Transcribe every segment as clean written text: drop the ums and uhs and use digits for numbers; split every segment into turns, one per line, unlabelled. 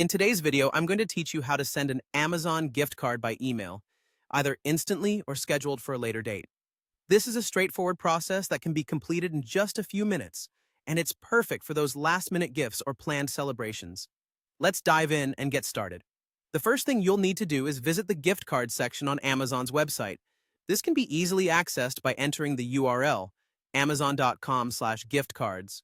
In today's video, I'm going to teach you how to send an Amazon gift card by email, either instantly or scheduled for a later date. This is a straightforward process that can be completed in just a few minutes, and it's perfect for those last-minute gifts or planned celebrations. Let's dive in and get started. The first thing you'll need to do is visit the gift card section on Amazon's website. This can be easily accessed by entering the URL, amazon.com/giftcards.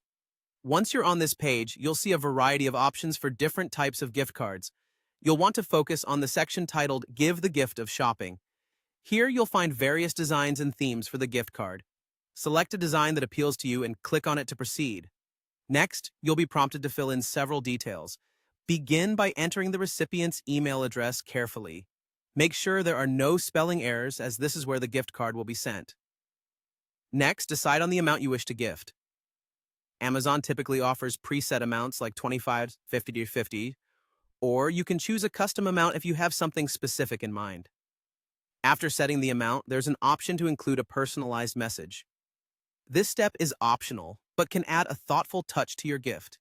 Once you're on this page, you'll see a variety of options for different types of gift cards. You'll want to focus on the section titled Give the Gift of Shopping. Here you'll find various designs and themes for the gift card. Select a design that appeals to you and click on it to proceed. Next, you'll be prompted to fill in several details. Begin by entering the recipient's email address carefully. Make sure there are no spelling errors, as this is where the gift card will be sent. Next, decide on the amount you wish to gift. Amazon typically offers preset amounts like $25, $50 to $50, or you can choose a custom amount if you have something specific in mind. After setting the amount, there's an option to include a personalized message. This step is optional, but can add a thoughtful touch to your gift.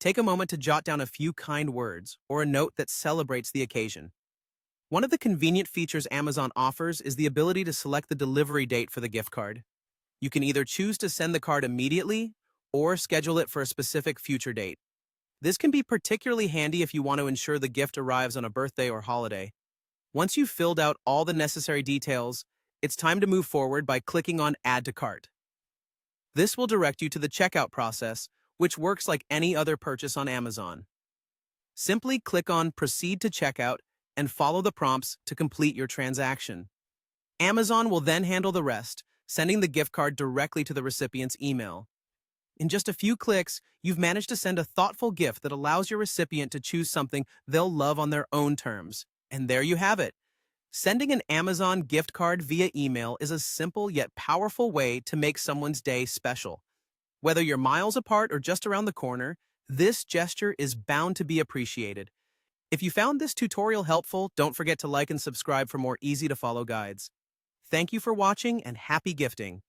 Take a moment to jot down a few kind words or a note that celebrates the occasion. One of the convenient features Amazon offers is the ability to select the delivery date for the gift card. You can either choose to send the card immediately or schedule it for a specific future date. This can be particularly handy if you want to ensure the gift arrives on a birthday or holiday. Once you've filled out all the necessary details, it's time to move forward by clicking on Add to Cart. This will direct you to the checkout process, which works like any other purchase on Amazon. Simply click on Proceed to Checkout and follow the prompts to complete your transaction. Amazon will then handle the rest, sending the gift card directly to the recipient's email. In just a few clicks, you've managed to send a thoughtful gift that allows your recipient to choose something they'll love on their own terms. And there you have it. Sending an Amazon gift card via email is a simple yet powerful way to make someone's day special. Whether you're miles apart or just around the corner, this gesture is bound to be appreciated. If you found this tutorial helpful, don't forget to like and subscribe for more easy-to-follow guides. Thank you for watching and happy gifting!